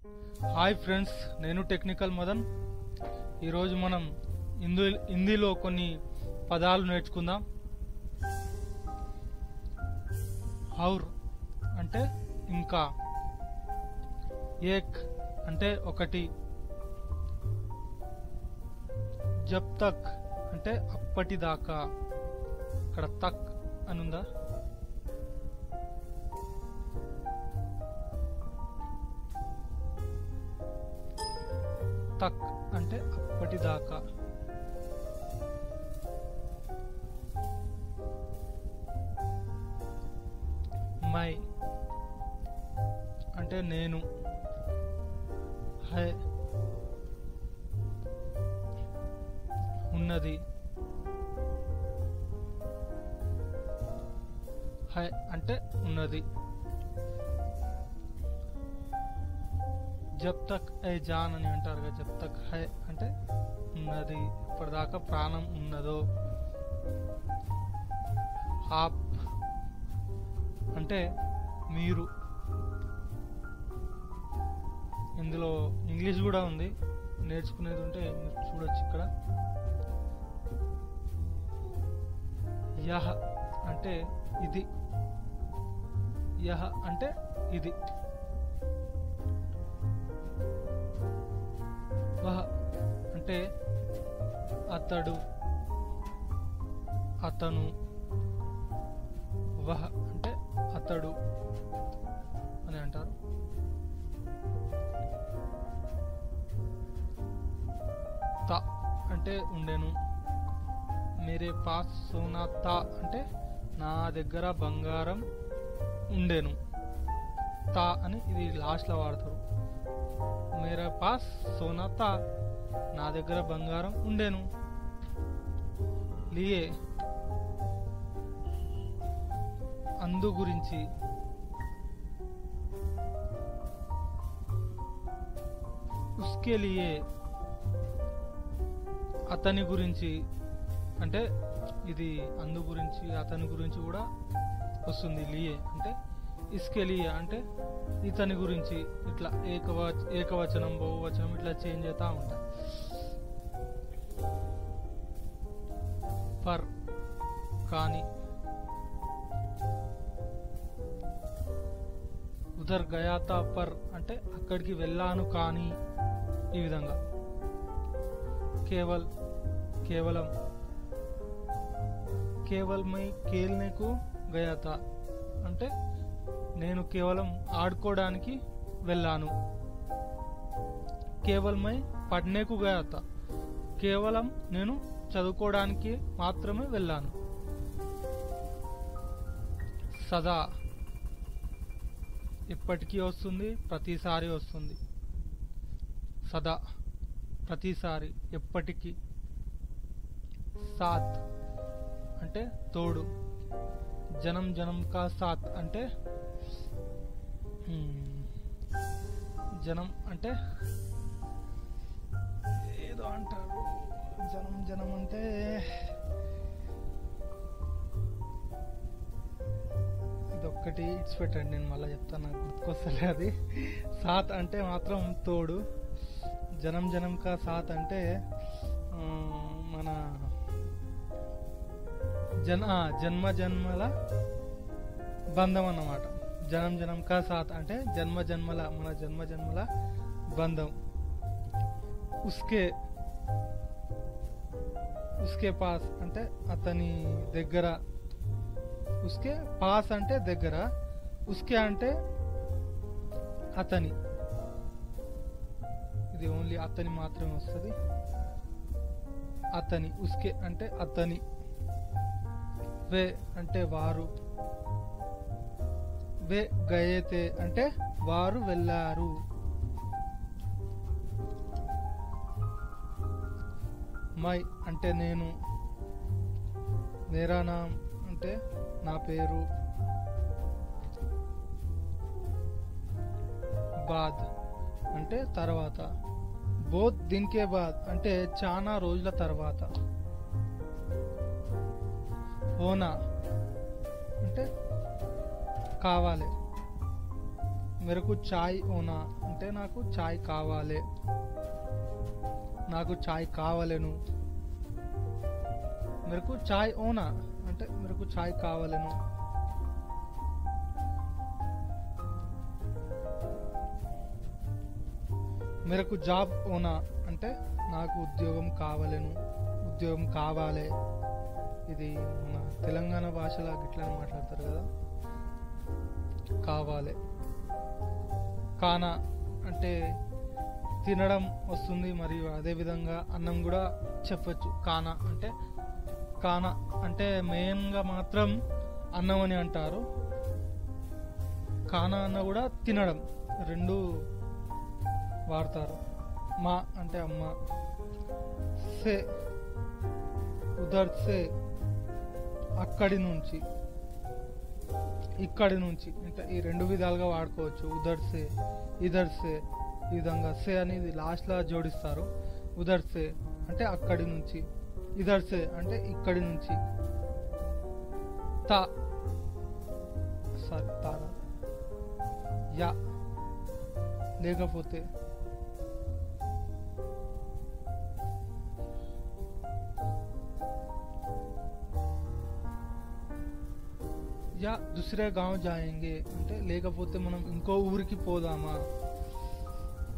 Hi friends, నేను technical Madan. ఈరోజు మనం హిందీలో కొన్ని పదాలు నేర్చుకుందాం. ఔర్ అంటే ఇంకా, ఏక్ అంటే ఒకటి, జబ్ తక్ అంటే అప్పటిదాకా. ఇక్కడ తక్ అని ఉందా? తక్ అంటే అప్పటిదాకా. మై అంటే నేను. హై ఉన్నది. హై అంటే ఉన్నది. జబ్ తక్ ఏ జాన్ అని అంటారు కదా, జబ్ తక్ హై అంటే ఉన్నది, ఇప్పటిదాకా ప్రాణం ఉన్నదో. ఆప్ అంటే మీరు. ఇందులో ఇంగ్లీష్ కూడా ఉంది, నేర్చుకునేది ఉంటే మీరు చూడొచ్చు ఇక్కడ. యహ అంటే ఇది. యహ అంటే ఇది. వహ అంటే అతడు, అతను. వహ అంటే అతడు అని అంటారు. తా అంటే ఉండెను. మేరే పాస్ సోనా తా అంటే నా దగ్గర బంగారం ఉండెను. తా అని ఇది లాస్ట్లో వాడతారు. మేరా పాస్ సోనా తా, నా దగ్గర బంగారం ఉండేను. లియే అందు గురించి. ఉస్కే లియే అతని గురించి. అంటే ఇది అందు గురించి, అతని గురించి కూడా వస్తుంది. లియే అంటే ఇస్కే లియే అంటే ఇతని గురించి. ఇట్లా ఏకవచనం, బహువచనం ఇట్లా చేంజ్ అవుతా ఉంటాయి. పర్ కానీ. ఉదర్ గయాతా పర్ అంటే అక్కడికి వెళ్ళాను కానీ. ఈ విధంగా. కేవల్ కేవలం. కేవల్ మై ఖేల్నేకు గయాతా అంటే నేను కేవలం ఆడుకోవడానికి వెళ్ళాను. కేవల్ మై పడ్నేకు గయాతా, కేవలం నేను చదువుకోవడానికి మాత్రమే వెళ్ళాను. సదా ఎప్పటికీ వస్తుంది, ప్రతిసారి వస్తుంది. సదా ప్రతిసారి, ఎప్పటికీ. సాత్ అంటే తోడు. జనం జనం కా సాత్ అంటే జనం అంటే ఏదో అంటారు. జనం జనం అంటే ఇదొక్కటి ఇట్స్ పెట్టండి, నేను మళ్ళీ చెప్తాను, నాకు గుర్తుకొస్తలే అది. సాత్ అంటే మాత్రం తోడు. జనం జనం కా సాత్ అంటే మన జన్మ జన్మల బంధం అన్నమాట. జనం జనం కా సాత్ అంటే జన్మ జన్మల, మన జన్మ జన్మల బంధం. ఉస్కే ఉస్కే పాస్ అంటే అతని దగ్గర. ఉస్కే పాస్ అంటే దగ్గర, ఉస్కే అంటే అతని. ఇది ఓన్లీ అతని మాత్రమే వస్తుంది. అతని. ఉస్కే అంటే అతని. వే అంటే వారు. వే గయేతే అంటే వారు వెళ్ళారు. మై అంటే నేను. మేరా నామ్ అంటే నా పేరు. బాద్ అంటే తర్వాత. బోత్ దిన్కే బాద్ అంటే చాలా రోజుల తర్వాత. హోనా అంటే కావాలి. मेरे को चाय होना అంటే నాకు చాయ్ కావాలి, నాకు చాయ్ కావాలను. मेरेको చాయ్ ఓనా అంటే मेरेको చాయ్ కావాలను. मेरेको జాబ్ ఓనా అంటే నాకు ఉద్యోగం కావాలను, ఉద్యోగం కావాలి. ఇది మన తెలంగాణ భాషలో గిట్లని మాట్లాడతారు కదా, కావాలి. కానా అంటే తినడం వస్తుంది, మరియు అదేవిధంగా అన్నం కూడా చెప్పచ్చు. కానా అంటే మెయిన్గా మాత్రం అన్నం అని అంటారు. కానా అన్న కూడా తినడం, రెండు వాడతారు. మా అంటే అమ్మ, సే ఉదర్ సే అక్కడి నుంచి, ఇక్కడి నుంచి, అంటే ఈ రెండు విధాలుగా వాడుకోవచ్చు. ఉదర్ సే, ఇదర్ సే, ఈ విధంగా సే అనేది లాస్ట్లో జోడిస్తారు. ఉదర్ సే అంటే అక్కడి నుంచి, ఇదర్ సే అంటే ఇక్కడి నుంచి. తా సారీ తారా యా లేకపోతే, या दूसरे गांव जाएंगे అంటే లేకపోతే మనం ఇంకో ఊరికి పోదామా.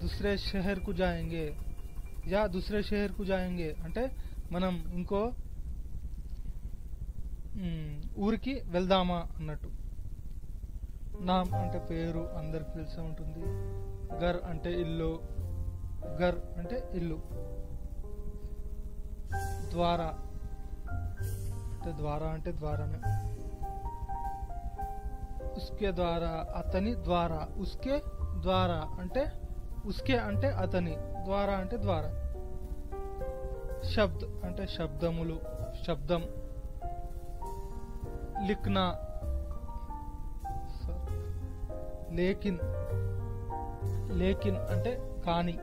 दूसरे शहर को जाएंगे या दूसरे शहर को जाएंगे అంటే మనం ఇంకో ఊరికి వెళ్దామా అన్నట్టు. నామ్ అంటే పేరు, అందరికి తెలిసే ఉంటుంది. గర్ అంటే ఇల్లు, గర్ అంటే ఇల్లు. ద్వారా అంటే ద్వారానే. उसके द्वारा అతని ద్వారా, उसके ద్వారా అంటే उसके అంటే అతని, ద్వారా అంటే ద్వారా. శబ్ద్ అంటే శబ్దములు, శబ్దం. లిఖ్నా, లేకిన్, లేకిన్ అంటే కానీ.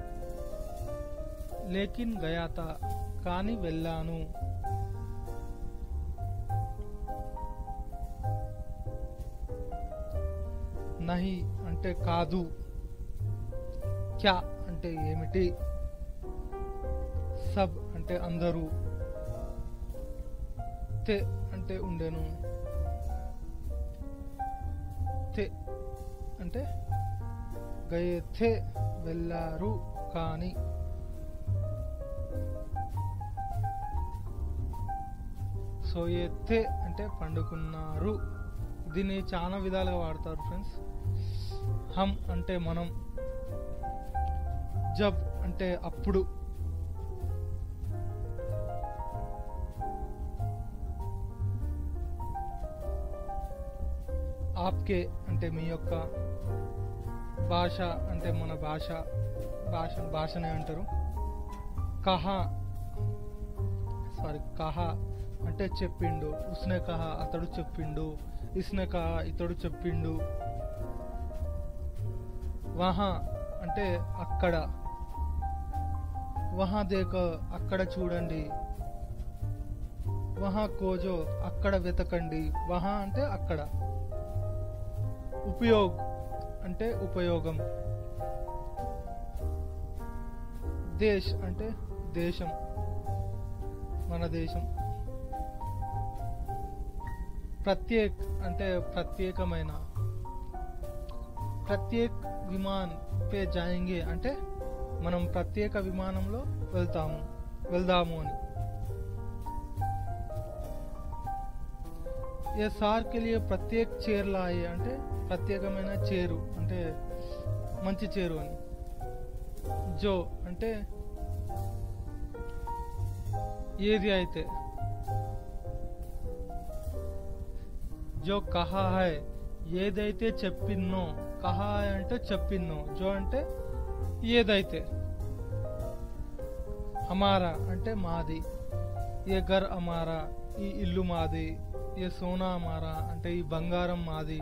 లేకిన్ గయాతా కానీ వెళ్ళాను. నహి అంటే కాదు. క్యా అంటే ఏమిటి. సబ్ అంటే అందరూ. తే అంటే ఉండెను. తే అంటే గయే థే వెళ్ళారు కానీ. సోయే థే అంటే పండుకున్నారు. దీన్ని చాలా విధాలుగా వాడతారు ఫ్రెండ్స్. హమ్ అంటే మనం, జబ్ అంటే అప్పుడు, ఆప్కే అంటే మీ యొక్క, భాష అంటే మన భాషనే అంటారు. కహా అంటే చెప్పిండు. ఉస్నే కహా అతడు చెప్పిండు. ఇస్నే కహా ఇతడు చెప్పిండు. వహా అంటే అక్కడ. వహా దేఖో అక్కడ చూడండి. వహా కోజో అక్కడ వెతకండి. వహా అంటే అక్కడ. ఉపయోగ్ అంటే ఉపయోగం. దేశ్ అంటే దేశం, మన దేశం. ప్రత్యేక్ అంటే ప్రత్యేకమైన. ప్రత్యేక్ విమాన్ పే జాయింగే అంటే మనం ప్రత్యేక విమానంలో వెళ్దాము అని. ఏ సార్ కే లియే ప్రత్యేక్ చైర్ లాయే అంటే ప్రత్యేకమైన చేరు, అంటే మంచి చేరు అని. జో అంటే ఏది అయితే. జో కహా హై ఏదైతే చెప్పిన్నో. కహా అంటే చెప్పిన్నో. జో అంటే ఏదైతే. హమారా అంటే మాది. ఏ గర్ అమారా ఈ ఇల్లు మాది. ఏ సోనా అమారా అంటే ఈ బంగారం మాది.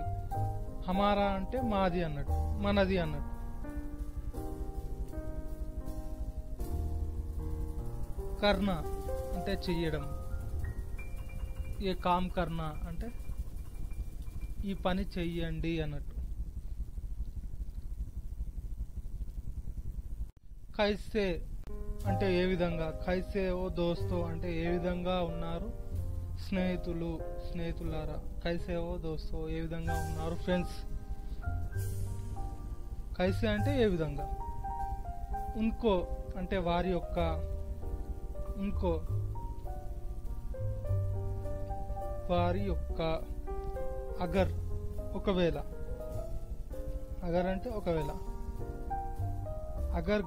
హమారా అంటే మాది అన్నట్టు, మనది అన్నట్టు. కర్ణ అంటే చెయ్యడం. ఏ కామ్ కర్ణ అంటే ఈ పని చెయ్యండి అన్నట్టు. కైసే అంటే ఏ విధంగా, కైసే ఓ దోస్తో అంటే ఏ విధంగా ఉన్నారు స్నేహితులారా, కైసే ఓ దోస్తో ఏ విధంగా ఉన్నారు ఫ్రెండ్స్. కైసే అంటే ఏ విధంగా. ఉన్కో అంటే వారి యొక్క, ఉన్కో వారి యొక్క. అగర్ ఒకవేళ, అగర్ అంటే ఒకవేళ. అగర్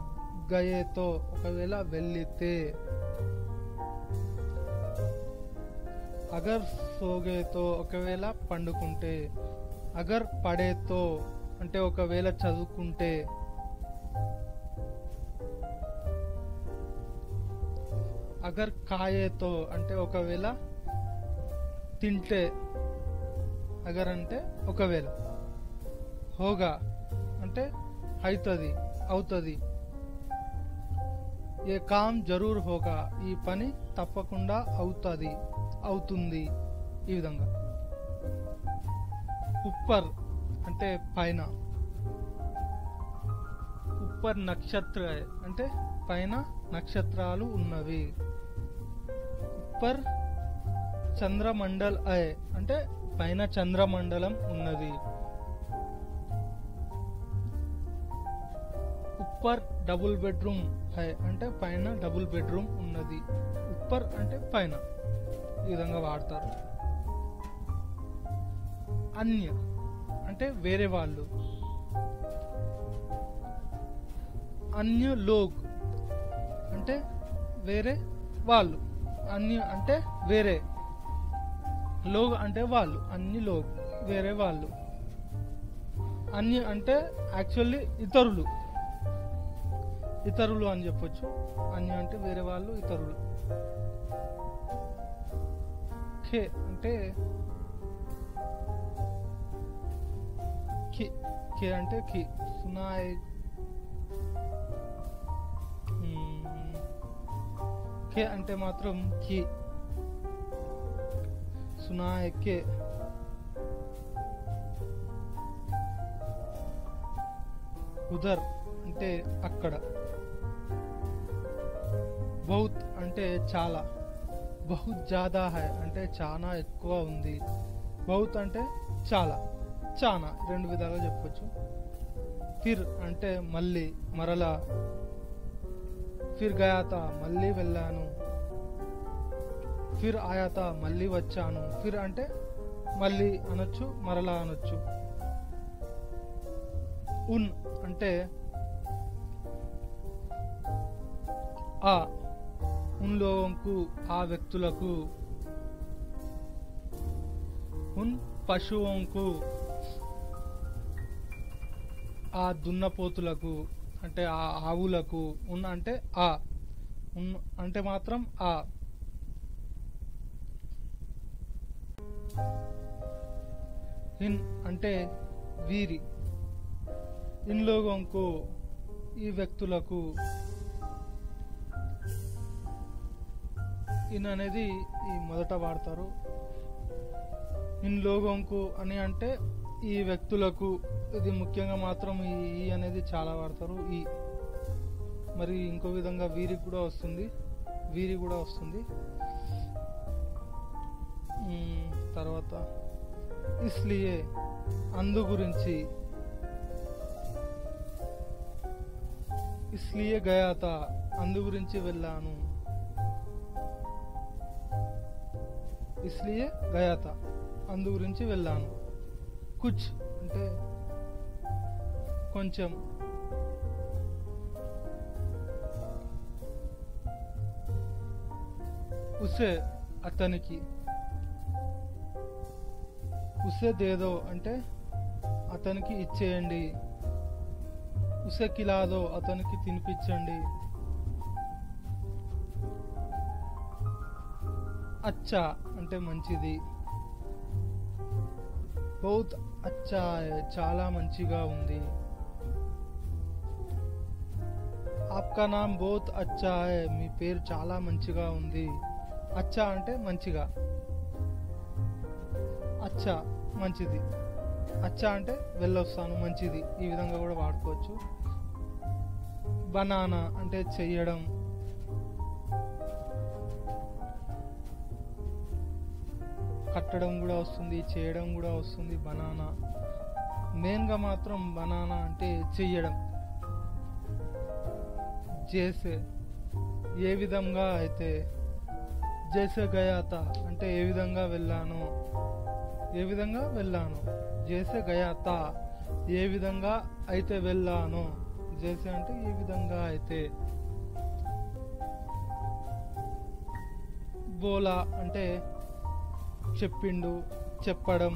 గయేతో ఒకవేళ వెళ్ళితే. అగర్ సోగేతో ఒకవేళ పండుకుంటే. అగర్ పడేతో అంటే ఒకవేళ చదువుకుంటే. అగర్ కాయేతో అంటే ఒకవేళ తింటే. అగర్ అంటే ఒకవేళ. హోగా అంటే అవుతుంది. ఏ కామ్ జరూర్ హోగా ఈ పని తప్పకుండా అవుతుంది. ఈ విధంగా. ఉప్పర్ అంటే పైన. ఉప్పర్ నక్షత్ర అంటే పైన నక్షత్రాలు ఉన్నవి. ఉప్పర్ చంద్రమండల్ అంటే పైన చంద్రమండలం ఉన్నది. ఉప్పర్ డబుల్ బెడ్రూమ్ అంటే పైన డబుల్ బెడ్రూమ్ ఉన్నది. ఉప్పర్ అంటే పైన. ఈ విధంగా వాడతారు. అన్య అంటే వేరే వాళ్ళు. అన్య లోగ్ అంటే వేరే వాళ్ళు. అన్య అంటే వేరే, లోగ్ అంటే వాళ్ళు. అన్ని లోగ్ వేరే వాళ్ళు. అన్య అంటే యాక్చువల్లీ ఇతరులు అని చెప్పొచ్చు. అన్య అంటే వేరే వాళ్ళు, ఇతరులు. ఖే అంటే ఖే అంటే ఖి. సునాయ్ ఖే అంటే మాత్రం ఖి. సునాయ్ కే. ఉదర్ అంటే అక్కడ. బహుత్ అంటే చాలా. బహుత్ జాదా హై అంటే చాలా ఎక్కువ ఉంది. బహుత్ అంటే చాలా రెండు విధాలుగా చెప్పొచ్చు. ఫిర్ అంటే మళ్ళీ, మరలా. ఫిర్ గయాతా మళ్ళీ వెళ్ళాను. ఫిర్ ఆయాతా మళ్ళీ వచ్చాను. ఫిర్ అంటే మళ్ళీ అనొచ్చు, మరలా అనొచ్చు. ఉన్ అంటే ఉన్ లోగోంకు ఆ వ్యక్తులకు. ఉన్ పశువుంకు ఆ దున్నపోతులకు అంటే ఆ ఆవులకు. ఉన్ అంటే ఉన్ అంటే మాత్రం ఇన్ అంటే వీరి. ఇన్ లోగోంకు ఈ వ్యక్తులకు. ఇన్ అనేది ఈ మొదట వాడతారు. ఇన్ లోగోంకు అని అంటే ఈ వ్యక్తులకు. ఇది ముఖ్యంగా మాత్రం ఈ అనేది చాలా వాడతారు. ఈ మరి ఇంకో విధంగా వీరికి కూడా వస్తుంది. తర్వాత ఇస్లియే అందు గురించి. ఇస్లియే గయాతా అందు గురించి వెళ్ళాను. ఇస్లియే గయాతా అందు గురించి వెళ్ళాను. కుచ్ అంటే కొంచెం. ఉసే అతనికి. ఉసే దేదో అంటే అతనికి ఇచ్చేయండి. ఉసే కిలాదో అతనికి తినిపించండి. అచ్చా అంటే మంచిది. బహుత్ అచ్చా చాలా మంచిగా ఉంది. ఆప్కా నామ్ బహుత్ అచ్చా హై మీ పేరు చాలా మంచిగా ఉంది. అచ్చా అంటే మంచిగా. అచ్చా మంచిది. అచ్చా అంటే వెళ్ళొస్తాను, మంచిది. ఈ విధంగా కూడా వాడుకోవచ్చు. బనానా అంటే చెయ్యడం, కట్టడం కూడా వస్తుంది, చేయడం కూడా వస్తుంది బనానా. మెయిన్గా మాత్రం బనానా అంటే చెయ్యడం. జేసే ఏ విధంగా అయితే, జేసే గయాత అంటే ఏ విధంగా వెళ్ళాను, ఏ విధంగా వెళ్ళాను. జేసే గయాత ఏ విధంగా అయితే వెళ్ళాను. జేసే అంటే ఏ విధంగా అయితే. బోలా అంటే చెప్పిండు, చెప్పడం.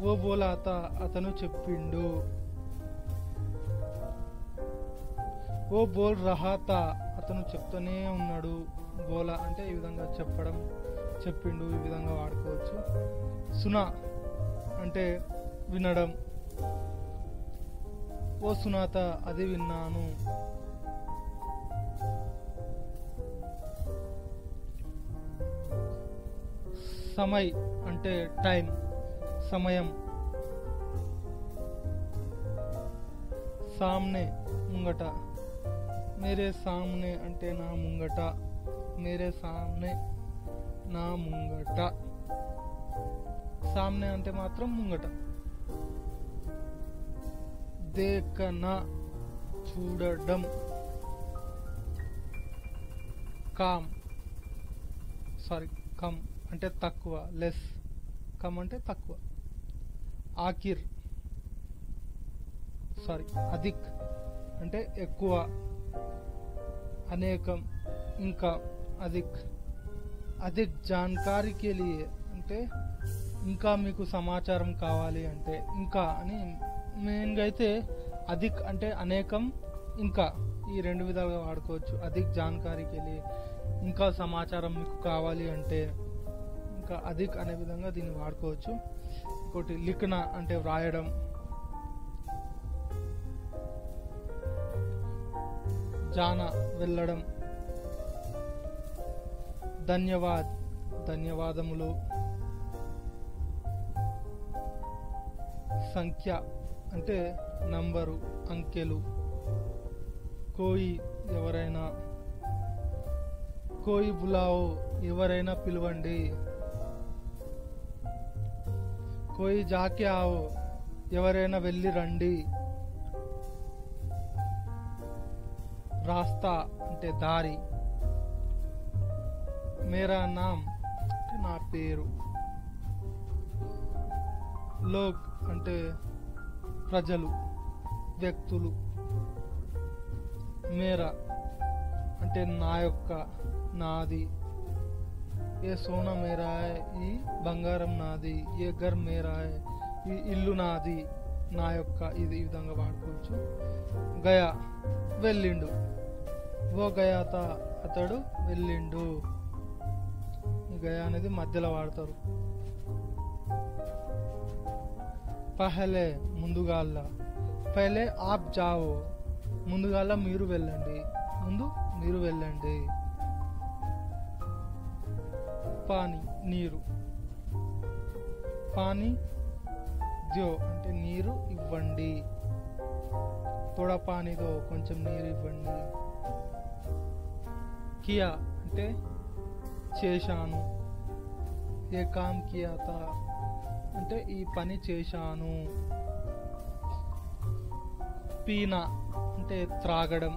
ఓ బోలాత అతను చెప్పిండు. ఓ బోల్ రహాతా అతను చెప్తూనే ఉన్నాడు. బోలా అంటే ఈ విధంగా చెప్పడం, చెప్పిండు, ఈ విధంగా వాడుకోవచ్చు. సునా అంటే వినడం. ఓ సునాత అది విన్నాను. సమయ్ అంటే టైం, సమయం. సామ్నే ముంగట. మేరే సామ్నే అంటే నా ముంగట. మేరే సామ్నే నా ముంగట. సామ్నే అంటే మాత్రం ముంగట. దేకనా చూడడం. కమ్ అంటే తక్కువ, లెస్. కమ్ అంటే తక్కువ. అధిక్ అంటే ఎక్కువ, అనేకం, ఇంకా. అధిక్ జాన్కారీకే లియే అంటే ఇంకా మీకు సమాచారం కావాలి అంటే ఇంకా అని. మెయిన్గా అయితే అధిక్ అంటే అనేకం, ఇంకా, ఈ రెండు విధాలుగా వాడుకోవచ్చు. అధిక్ జాన్కారీకే లియే ఇంకా సమాచారం మీకు కావాలి అంటే ఇంకా అధిక్ అనే విధంగా దీన్ని వాడుకోవచ్చు. ఇంకోటి లిఖనా అంటే వ్రాయడం. జానా వెళ్ళడం. ధన్యవాదములు. సంఖ్య అంటే నంబరు, అంకెలు. కోయి ఎవరైనా. కోయి బులావో ఎవరైనా పిలవండి. కోయి జాకే ఆవో ఎవరైనా వెళ్ళి రండి. రాస్తా అంటే దారి. మేరా నామ్ అంటే నా పేరు. లోగ్ అంటే ప్రజలు, వ్యక్తులు. మేరా అంటే నా యొక్క, నాది. ఏ సోనా మేరా హై ఈ బంగారం నాది. ఏ ఘర్ మేరా హై ఈ ఇల్లు నాది, నా యొక్క. ఇది ఈ విధంగా వాడుకోవచ్చు. గయా వెళ్ళిండు. ఓ గయాత అతడు వెళ్ళిండు. గయా అనేది మధ్యలో వాడతారు. పహలే ముందుగాల. పహలే ఆప్ జావో ముందుగాల మీరు వెళ్ళండి, ముందు మీరు వెళ్ళండి. పానీ నీరు. పానీ దో అంటే నీరు ఇవ్వండి. తోడా పానీ దో కొంచెం నీరు ఇవ్వండి. కియా అంటే చేశాను. ఏ కామ్ కియా తా అంటే ఈ పని చేశాను. పీనా అంటే త్రాగడం.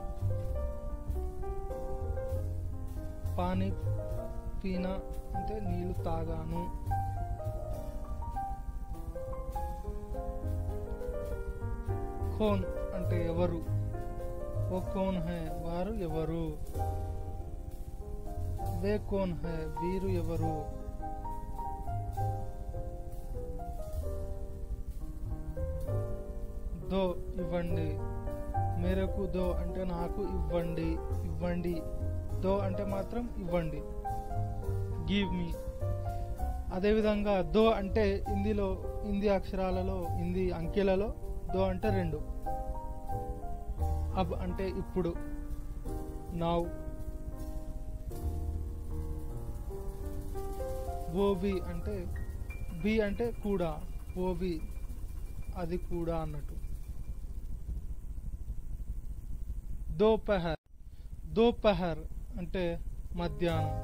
పానీ పీనా అంటే నీళ్లు తాగాను. ఖోన్ అంటే ఎవరు. ఓ కోన్ హై వారు ఎవరు. వే కోన్ హై వీరు ఎవరు. దో ఇవ్వండి. మేరకు దో అంటే నాకు ఇవ్వండి, ఇవ్వండి. దో అంటే మాత్రం ఇవ్వండి. Give me. అదేవిధంగా దో అంటే హిందీ అక్షరాలలో, హిందీ అంకెలలో దో అంటే 2. అబ్ అంటే ఇప్పుడు, నౌ. ఓ బి అంటే కూడా. ఓ బి అది కూడా అన్నట్టు. దోపహర్. దోపహర్ అంటే మధ్యాహ్నం.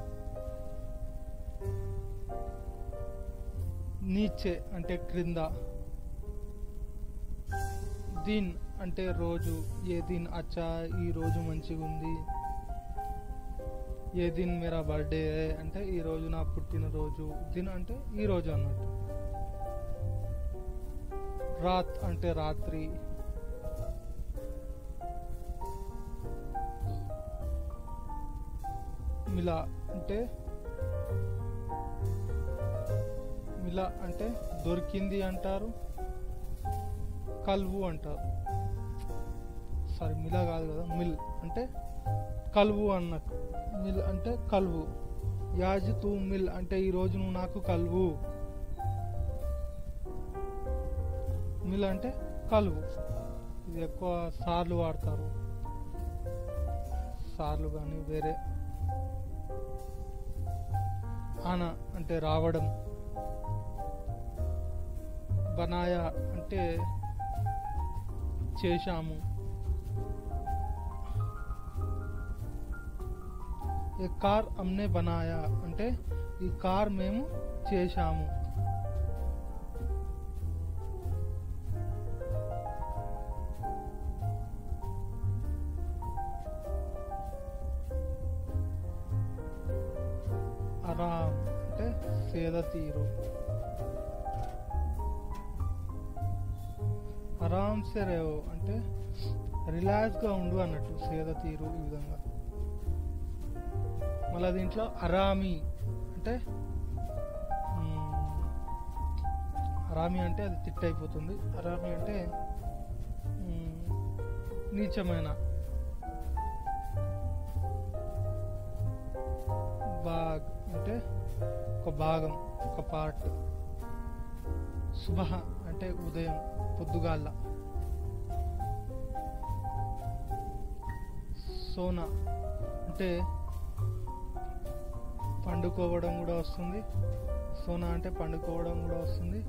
నీచే అంటే క్రింద. దిన్ అంటే రోజు. ఏ దిన్ అచ్చా, ఈ రోజు మంచిగా ఉంది. ఏ దిన్ మేరా బర్త్డే అంటే ఈ రోజు నా పుట్టినరోజు. దిన్ అంటే ఈ రోజు అన్నట్టు. రాత్ అంటే రాత్రి. మిలా అంటే దొరికింది అంటారు. కల్వు అంటారు. సారీ, మిలా కాదు కదా, మిల్ అంటే కల్వు అన్నట్టు. మిల్ అంటే కల్వు. యాజ్ తూ మిల్ అంటే ఈ రోజు నువ్వు నాకు కల్వు. మిల్ అంటే కలువు. ఇది ఎక్కువ సార్లు వాడతారు, సార్లు కానీ వేరే. ఆనా అంటే రావడం. బనాయా అంటే చేశాము. ఏ కార్ హమ్నే బనాయా అంటే ఈ కార్ మేము చేశాము. ఆరామ్ అంటే సేద తీరు. ఆరామ్ సే రేవో అంటే రిలాక్స్ గా ఉండు అన్నట్టు. సేద తీరు ఈ విధంగా. మళ్ళీ దీంట్లో అరామి అంటే అరామి అంటే అది తిట్టయిపోతుంది. అరామి అంటే నీచమైన. బాగ్ అంటే ఒక భాగం, ఒక పార్ట్. సుబహ అంటే ఉదయం, పొద్దుగాల. సోనా అంటే పండుకోవడం కూడా వస్తుంది. సోనా అంటే పండుకోవడం కూడా వస్తుంది.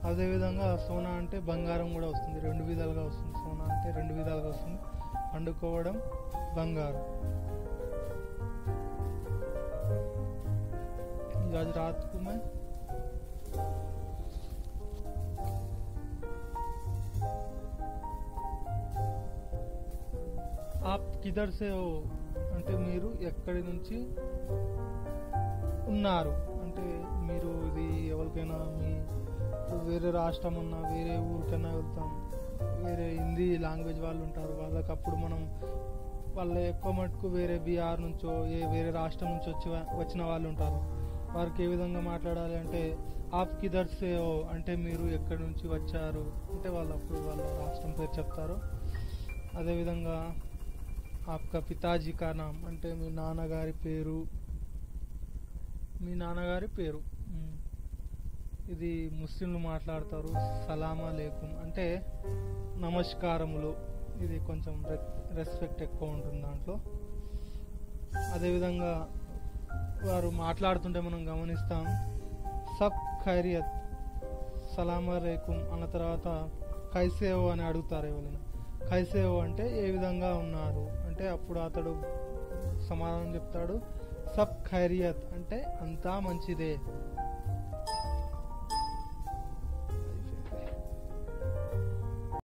అదేవిధంగా సోనా అంటే బంగారం కూడా వస్తుంది. రెండు విధాలుగా వస్తుంది. సోనా అంటే రెండు విధాలుగా వస్తుంది. పండుకోవడం, బంగారం. आज रात को मैं आप किधर से हो అంటే మీరు ఎక్కడి నుంచి ఉన్నారు అంటే మీరు. ఇది ఎవరికైనా మీ వేరే రాష్ట్రం ఉన్నా, వేరే ఊరికైనా వెళ్తాం, వేరే హిందీ లాంగ్వేజ్ వాళ్ళు ఉంటారు, వాళ్ళకి అప్పుడు మనం వాళ్ళ ఎక్కువ మటుకు వేరే బీహార్ నుంచో వేరే రాష్ట్రం నుంచి వచ్చిన వాళ్ళు ఉంటారు. వారికి ఏ విధంగా మాట్లాడాలి అంటే ఆప్ కిధర్ సే హో అంటే మీరు ఎక్కడి నుంచి వచ్చారు అంటే వాళ్ళు అప్పుడు వాళ్ళ రాష్ట్రం పేరు చెప్తారు. అదేవిధంగా ఆప్కా పితాజీ కా నామ్ అంటే మీ నాన్నగారి పేరు. మీ నాన్నగారి పేరు. ఇది ముస్లింలు మాట్లాడతారు. సలాం అలైకుం అంటే నమస్కారములు. ఇది కొంచెం రెస్పెక్ట్ ఎక్కువ ఉంటుంది దాంట్లో. అదేవిధంగా వారు మాట్లాడుతుంటే మనం గమనిస్తాం సబ్ ఖైరియత్, సలాం అలైకుం అన్న తర్వాత కైసేవో అని అడుగుతారు ఎవరైనా. కైసేవో అంటే ఏ విధంగా ఉన్నారు అంటే అప్పుడు అతడు సమాధానం చెప్తాడు సబ్ ఖైరియత్ అంటే అంతా మంచిదే.